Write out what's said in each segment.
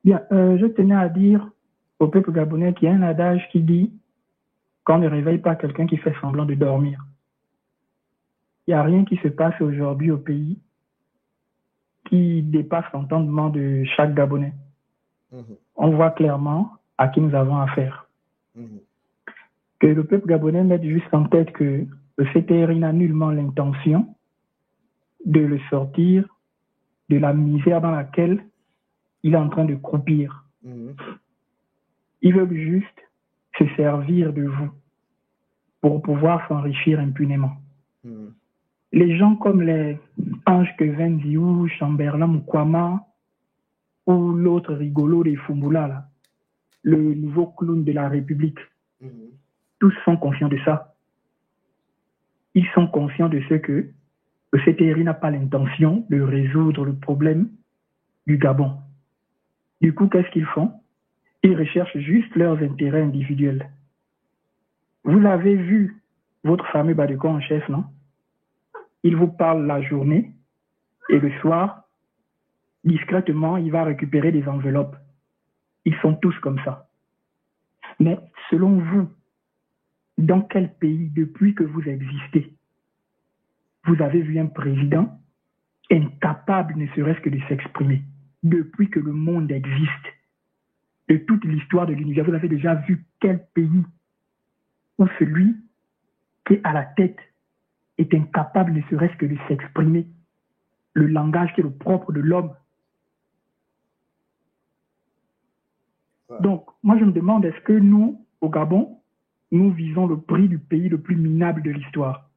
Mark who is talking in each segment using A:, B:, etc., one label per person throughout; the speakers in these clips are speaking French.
A: Bien, je tenais à dire au peuple gabonais qu'il y a un adage qui dit qu'on ne réveille pas quelqu'un qui fait semblant de dormir. Il n'y a rien qui se passe aujourd'hui au pays qui dépasse l'entendement de chaque Gabonais.
B: Mhm,
A: On voit clairement à qui nous avons affaire.
B: mhm,
A: Que le peuple gabonais mette juste en tête que le CTRI n'a nullement l'intention de le sortir de la misère dans laquelle il est en train de croupir.
B: mhm,
A: Ils veulent juste se servir de vous pour pouvoir s'enrichir impunément.
B: mhm,
A: Les gens comme les Ange Kevenzi ou Chamberlain Mukwama ou l'autre rigolo des Fumula, là, le nouveau clown de la République,
B: mhm.
A: tous sont conscients de ça. Ils sont conscients de ce que le CTRI n'a pas l'intention de résoudre le problème du Gabon. Du coup, qu'est-ce qu'ils font? Ils recherchent juste leurs intérêts individuels. Vous l'avez vu, votre fameux Badeko en chef, non? Il vous parle la journée et le soir, discrètement, il va récupérer des enveloppes. Ils sont tous comme ça. Mais selon vous, dans quel pays, depuis que vous existez, vous avez vu un président incapable ne serait-ce que de s'exprimer depuis que le monde existe? De toute l'histoire de l'univers, vous avez déjà vu quel pays où celui qui est à la tête est incapable ne serait-ce que de s'exprimer, le langage qui est le propre de l'homme.
B: Ouais.
A: Donc, moi je me demande, est-ce que nous, au Gabon, nous visons le prix du pays le plus minable de l'histoire?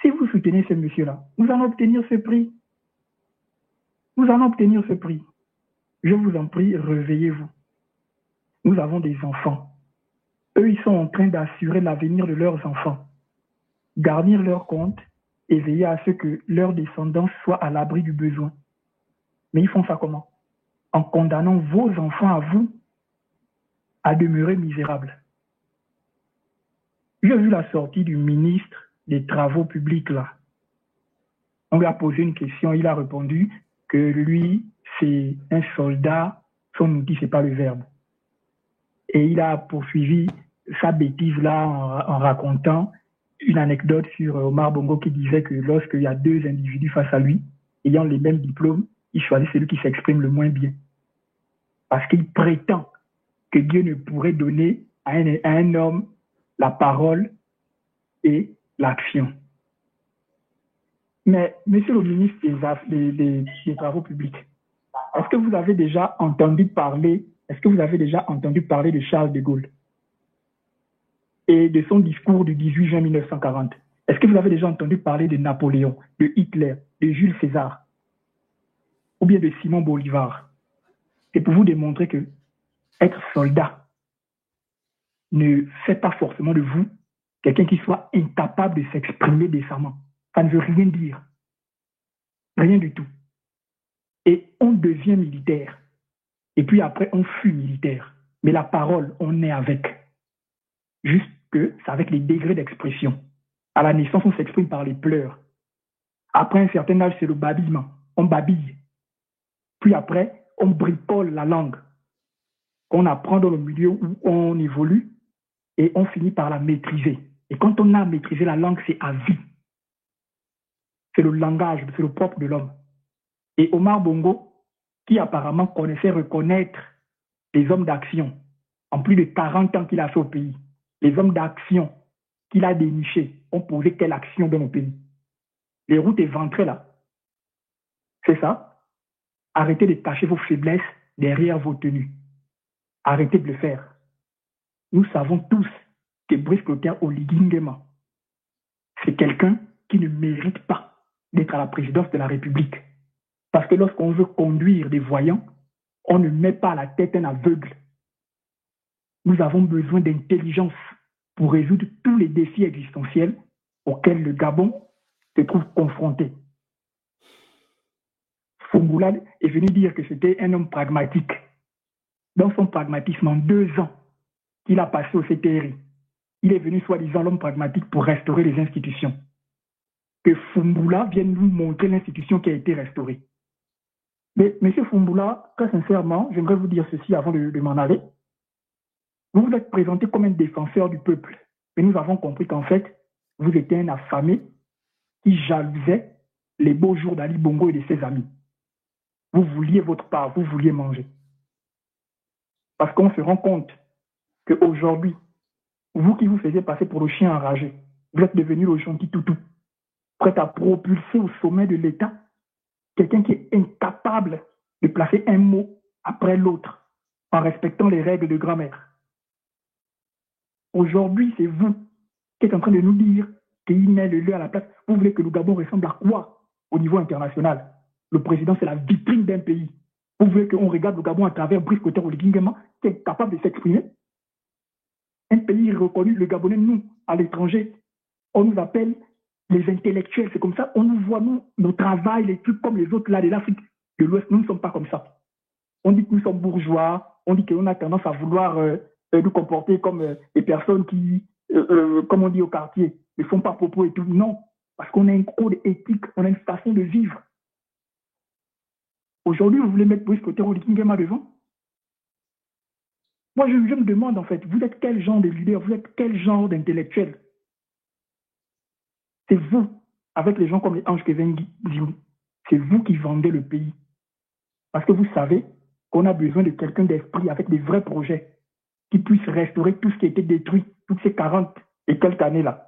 A: Si vous soutenez ce monsieur-là, nous allons obtenir ce prix. Nous allons obtenir ce prix. Je vous en prie, réveillez-vous. Nous avons des enfants. Eux, ils sont en train d'assurer l'avenir de leurs enfants, garnir leurs comptes et veiller à ce que leur descendance soit à l'abri du besoin. Mais ils font ça comment? En condamnant vos enfants à vous à demeurer misérables. J'ai vu la sortie du ministre des Travaux publics là. On lui a posé une question, il a répondu que lui, c'est un soldat, son outil, c'est pas le verbe. Et il a poursuivi sa bêtise là en racontant une anecdote sur Omar Bongo qui disait que lorsqu'il y a deux individus face à lui, ayant les mêmes diplômes, il choisit celui qui s'exprime le moins bien. Parce qu'il prétend que Dieu ne pourrait donner à un homme la parole et l'action. Mais, monsieur le ministre des Travaux publics, est-ce que vous avez déjà entendu parler, de Charles de Gaulle et de son discours du 18 juin 1940? Est-ce que vous avez déjà entendu parler de Napoléon, de Hitler, de Jules César ou bien de Simon Bolivar? C'est pour vous démontrer que être soldat ne fait pas forcément de vous quelqu'un qui soit incapable de s'exprimer décemment. Ça ne veut rien dire. Rien du tout. Et on devient militaire. Et puis après, on fut militaire. Mais la parole, on est avec. Juste que c'est avec les degrés d'expression. À la naissance, on s'exprime par les pleurs. Après un certain âge, c'est le babillement. On babille. Puis après, on bricole la langue qu'on apprend dans le milieu où on évolue et on finit par la maîtriser. Et quand on a maîtrisé la langue, c'est à vie. C'est le langage, c'est le propre de l'homme. Et Omar Bongo, qui apparemment connaissait reconnaître les hommes d'action, en plus de 40 ans qu'il a fait au pays, les hommes d'action qu'il a dénichés ont posé quelle action dans nos pays? Les routes éventrées là, c'est ça? Arrêtez de cacher vos faiblesses derrière vos tenues. Arrêtez de le faire. Nous savons tous que Brice Clotaire Oligui, c'est quelqu'un qui ne mérite pas d'être à la présidence de la République. Parce que lorsqu'on veut conduire des voyants, on ne met pas à la tête un aveugle. Nous avons besoin d'intelligence pour résoudre tous les défis existentiels auxquels le Gabon se trouve confronté. Foumboula est venu dire que c'était un homme pragmatique. Dans son pragmatisme, en 2 ans qu'il a passé au CTRI, il est venu soi-disant l'homme pragmatique pour restaurer les institutions. Que Foumboula vienne nous montrer l'institution qui a été restaurée. Mais M. Fumboula, très sincèrement, j'aimerais vous dire ceci avant de m'en aller. Vous vous êtes présenté comme un défenseur du peuple. Et nous avons compris qu'en fait, vous étiez un affamé qui jalousait les beaux jours d'Ali Bongo et de ses amis. Vous vouliez votre part, vous vouliez manger. Parce qu'on se rend compte qu'aujourd'hui, vous qui vous faisiez passer pour le chien enragé, vous êtes devenu le gentil toutou, prêt à propulser au sommet de l'État quelqu'un qui est incapable de placer un mot après l'autre en respectant les règles de grammaire. Aujourd'hui, c'est vous qui êtes en train de nous dire qu'il met le lieu à la place. Vous voulez que le Gabon ressemble à quoi au niveau international? Le président, c'est la vitrine d'un pays. Vous voulez qu'on regarde le Gabon à travers Brice Clotaire Oligui-Nguema, qui est capable de s'exprimer? Un pays reconnu, le Gabonais, nous, à l'étranger, on nous appelle les intellectuels. C'est comme ça, on nous voit, nous, nos travails, les trucs comme les autres là de l'Afrique de l'Ouest. Nous ne sommes pas comme ça. On dit que nous sommes bourgeois, on dit qu'on a tendance à vouloir nous comporter comme des personnes qui, comme on dit au quartier, ne font pas propos et tout. Non, parce qu'on a un code éthique, on a une façon de vivre. Aujourd'hui, vous voulez mettre Brice Clotaire Oligui-Nguema devant? Moi, je me demande en fait, vous êtes quel genre de leader, vous êtes quel genre d'intellectuel? C'est vous, avec les gens comme les Ange Kevengi, c'est vous qui vendez le pays. Parce que vous savez qu'on a besoin de quelqu'un d'esprit avec des vrais projets qui puisse restaurer tout ce qui a été détruit toutes ces 40 et quelques années-là.